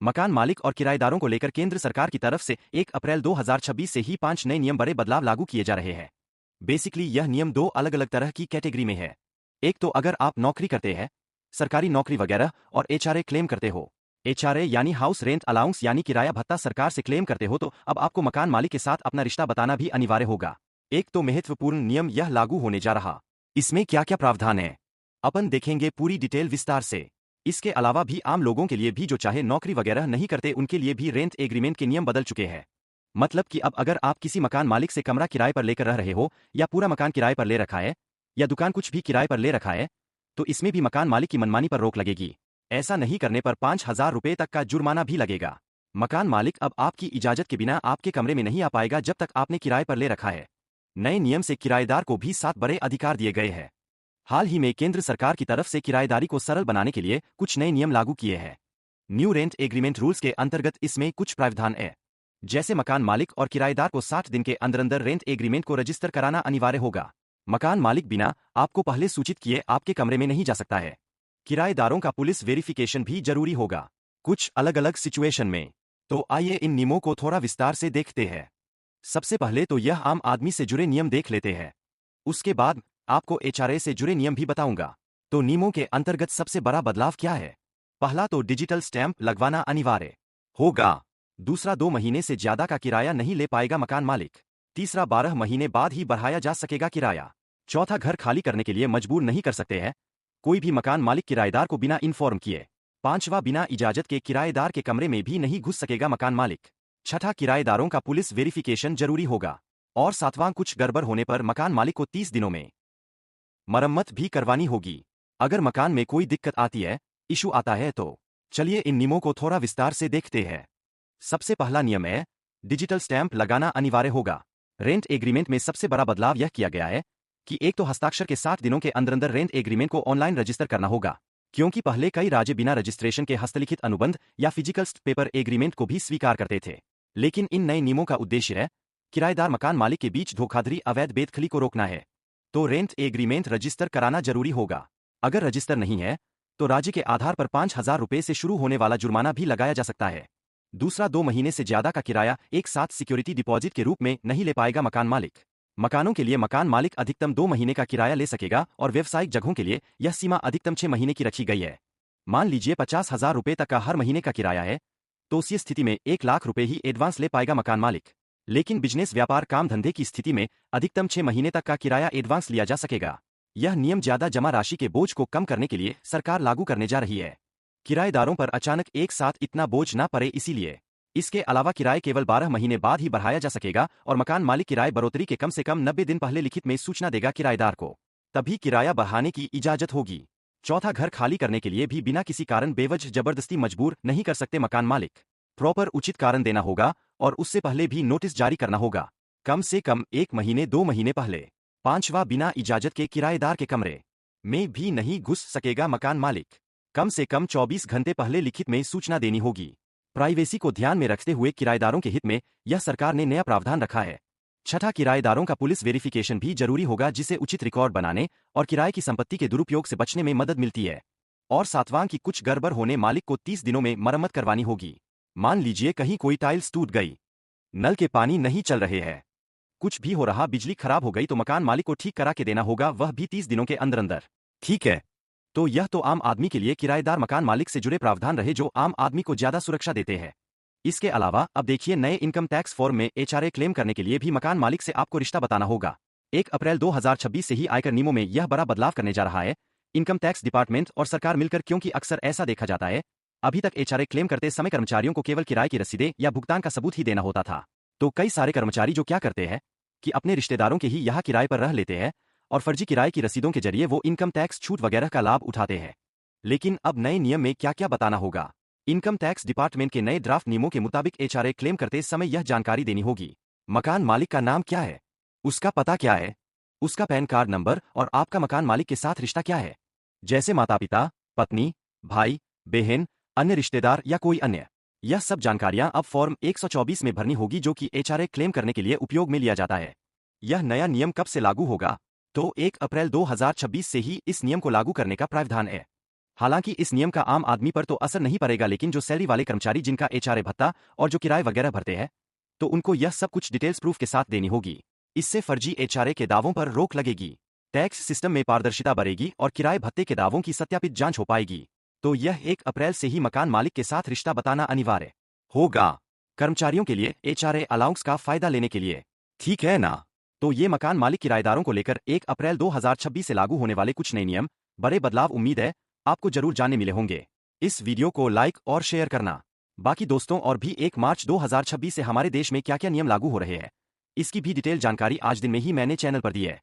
मकान मालिक और किराएदारों को लेकर केंद्र सरकार की तरफ से 1 अप्रैल 2026 से ही 5 नए नियम बड़े बदलाव लागू किए जा रहे हैं। बेसिकली यह नियम दो अलग अलग तरह की कैटेगरी में है। एक तो अगर आप नौकरी करते हैं, सरकारी नौकरी वगैरह, और एचआरए क्लेम करते हो। एचआरए यानी हाउस रेंट अलाउंस यानी किराया भत्ता सरकार से क्लेम करते हो तो अब आपको मकान मालिक के साथ अपना रिश्ता बताना भी अनिवार्य होगा। एक तो महत्वपूर्ण नियम यह लागू होने जा रहा। इसमें क्या क्या प्रावधान है अपन देखेंगे पूरी डिटेल विस्तार से। इसके अलावा भी आम लोगों के लिए भी जो चाहे नौकरी वगैरह नहीं करते उनके लिए भी रेंट एग्रीमेंट के नियम बदल चुके हैं। मतलब कि अब अगर आप किसी मकान मालिक से कमरा किराए पर लेकर रह रहे हो, या पूरा मकान किराए पर ले रखा है, या दुकान कुछ भी किराए पर ले रखा है, तो इसमें भी मकान मालिक की मनमानी पर रोक लगेगी। ऐसा नहीं करने पर 5,000 रुपये तक का जुर्माना भी लगेगा। मकान मालिक अब आपकी इजाजत के बिना आपके कमरे में नहीं आ पाएगा जब तक आपने किराए पर ले रखा है। नए नियम से किराएदार को भी 7 बड़े अधिकार दिए गए हैं। हाल ही में केंद्र सरकार की तरफ से किराएदारी को सरल बनाने के लिए कुछ नए नियम लागू किए हैं। न्यू रेंट एग्रीमेंट रूल्स के अंतर्गत इसमें कुछ प्रावधान है। जैसे मकान मालिक और किराएदार को 60 दिन के अंदर अंदर रेंट एग्रीमेंट को रजिस्टर कराना अनिवार्य होगा। मकान मालिक बिना आपको पहले सूचित किए आपके कमरे में नहीं जा सकता है। किराएदारों का पुलिस वेरिफिकेशन भी जरूरी होगा, कुछ अलग अलग सिचुएशन में। तो आइए इन नियमों को थोड़ा विस्तार से देखते हैं। सबसे पहले तो यह आम आदमी से जुड़े नियम देख लेते हैं। उसके बाद आपको एचआरए से जुड़े नियम भी बताऊंगा। तो नियमों के अंतर्गत सबसे बड़ा बदलाव क्या है? पहला तो डिजिटल स्टैंप लगवाना अनिवार्य होगा। दूसरा 2 महीने से ज्यादा का किराया नहीं ले पाएगा मकान मालिक। तीसरा 12 महीने बाद ही बढ़ाया जा सकेगा किराया। चौथा घर खाली करने के लिए मजबूर नहीं कर सकते हैं कोई भी मकान मालिक किराएदार को बिना इन्फॉर्म किए। पांचवा बिना इजाजत के किराएदार के कमरे में भी नहीं घुस सकेगा मकान मालिक। छठा किराएदारों का पुलिस वेरिफिकेशन जरूरी होगा। और सातवां कुछ गड़बड़ होने पर मकान मालिक को 30 दिनों में मरम्मत भी करवानी होगी। अगर मकान में कोई दिक्कत आती है, इशू आता है तो चलिए इन नियमों को थोड़ा विस्तार से देखते हैं। सबसे पहला नियम है डिजिटल स्टैंप लगाना अनिवार्य होगा। रेंट एग्रीमेंट में सबसे बड़ा बदलाव यह किया गया है कि एक तो हस्ताक्षर के 60 दिनों के अंदर अंदर रेंट एग्रीमेंट को ऑनलाइन रजिस्टर करना होगा, क्योंकि पहले कई राज्य बिना रजिस्ट्रेशन के हस्तलिखित अनुबंध या फिजिकल पेपर एग्रीमेंट को भी स्वीकार करते थे। लेकिन इन नए नियमों का उद्देश्य है किराएदार मकान मालिक के बीच धोखाधड़ी अवैध बेदखली को रोकना है। तो रेंट एग्रीमेंट रजिस्टर कराना जरूरी होगा। अगर रजिस्टर नहीं है तो राज्य के आधार पर 5,000 रुपये से शुरू होने वाला जुर्माना भी लगाया जा सकता है। दूसरा 2 महीने से ज्यादा का किराया एक साथ सिक्योरिटी डिपॉजिट के रूप में नहीं ले पाएगा मकान मालिक। मकानों के लिए मकान मालिक अधिकतम 2 महीने का किराया ले सकेगा और व्यवसायिक जगहों के लिए यह सीमा अधिकतम 6 महीने की रखी गई है। मान लीजिए 50,000 रुपये तक का हर महीने का किराया है, तो उसी स्थिति में 1 लाख रुपये ही एडवांस ले पाएगा मकान मालिक। लेकिन बिजनेस व्यापार काम धंधे की स्थिति में अधिकतम 6 महीने तक का किराया एडवांस लिया जा सकेगा। यह नियम ज्यादा जमा राशि के बोझ को कम करने के लिए सरकार लागू करने जा रही है। किराएदारों पर अचानक एक साथ इतना बोझ ना पड़े इसीलिए। इसके अलावा किराए केवल 12 महीने बाद ही बढ़ाया जा सकेगा और मकान मालिक किराए बढ़ोतरी के कम से कम 90 दिन पहले लिखित में सूचना देगा किराएदार को, तभी किराया बढ़ाने की इजाजत होगी। चौथा घर खाली करने के लिए भी बिना किसी कारण बेवजह जबरदस्ती मजबूर नहीं कर सकते मकान मालिक। प्रॉपर उचित कारण देना होगा और उससे पहले भी नोटिस जारी करना होगा, कम से कम 1 महीने 2 महीने पहले। पांचवा बिना इजाजत के किराएदार के कमरे में भी नहीं घुस सकेगा मकान मालिक। कम से कम 24 घंटे पहले लिखित में सूचना देनी होगी। प्राइवेसी को ध्यान में रखते हुए किराएदारों के हित में यह सरकार ने नया प्रावधान रखा है। छठा किराएदारों का पुलिस वेरिफिकेशन भी जरूरी होगा, जिससे उचित रिकॉर्ड बनाने और किराए की संपत्ति के दुरुपयोग से बचने में मदद मिलती है। और सातवां की कुछ गड़बड़ होने मालिक को 30 दिनों में मरम्मत करवानी होगी। मान लीजिए कहीं कोई टाइल्स टूट गई, नल के पानी नहीं चल रहे हैं, कुछ भी हो रहा, बिजली खराब हो गई, तो मकान मालिक को ठीक करा के देना होगा, वह भी 30 दिनों के अंदर अंदर। ठीक है, तो यह तो आम आदमी के लिए किराएदार मकान मालिक से जुड़े प्रावधान रहे जो आम आदमी को ज्यादा सुरक्षा देते हैं। इसके अलावा अब देखिए नए इनकम टैक्स फॉर्म में एचआरए क्लेम करने के लिए भी मकान मालिक से आपको रिश्ता बताना होगा। 1 अप्रैल 2026 से ही आयकर नियमों में यह बड़ा बदलाव करने जा रहा है इनकम टैक्स डिपार्टमेंट और सरकार मिलकर, क्योंकि अक्सर ऐसा देखा जाता है अभी तक एचआरए क्लेम करते समय कर्मचारियों को केवल किराए की रसीदें या भुगतान का सबूत ही देना होता था। तो कई सारे कर्मचारी जो क्या करते हैं कि अपने रिश्तेदारों के ही यहाँ किराए पर रह लेते हैं और फर्जी किराए की रसीदों के जरिए वो इनकम टैक्स छूट वगैरह का लाभ उठाते हैं। लेकिन अब नए नियम में क्या क्या बताना होगा? इनकम टैक्स डिपार्टमेंट के नए ड्राफ्ट नियमों के मुताबिक एचआरए क्लेम करते समय यह जानकारी देनी होगी। मकान मालिक का नाम क्या है, उसका पता क्या है, उसका पैन कार्ड नंबर और आपका मकान मालिक के साथ रिश्ता क्या है, जैसे माता पिता, पत्नी, भाई, बहन, अन्य रिश्तेदार या कोई अन्य। यह सब जानकारियां अब फॉर्म 124 में भरनी होगी, जो कि एचआरए क्लेम करने के लिए उपयोग में लिया जाता है। यह नया नियम कब से लागू होगा? तो 1 अप्रैल 2026 से ही इस नियम को लागू करने का प्रावधान है। हालांकि इस नियम का आम आदमी पर तो असर नहीं पड़ेगा, लेकिन जो सैलरी वाले कर्मचारी जिनका एचआरए भत्ता और जो किराए वगैरह भरते हैं, तो उनको यह सब कुछ डिटेल्स प्रूफ के साथ देनी होगी। इससे फर्जी एचआरए के दावों पर रोक लगेगी, टैक्स सिस्टम में पारदर्शिता बढ़ेगी और किराए भत्ते के दावों की सत्यापित जांच हो पाएगी। तो यह 1 अप्रैल से ही मकान मालिक के साथ रिश्ता बताना अनिवार्य होगा कर्मचारियों के लिए एचआरए अलाउंस का फायदा लेने के लिए। ठीक है ना? तो ये मकान मालिक किराएदारों को लेकर 1 अप्रैल 2026 से लागू होने वाले कुछ नए नियम, बड़े बदलाव उम्मीद है आपको जरूर जानने मिले होंगे। इस वीडियो को लाइक और शेयर करना। बाकी दोस्तों और भी 1 मार्च 2026 से हमारे देश में क्या क्या नियम लागू हो रहे हैं, इसकी भी डिटेल जानकारी आज दिन में ही मैंने चैनल पर दी है।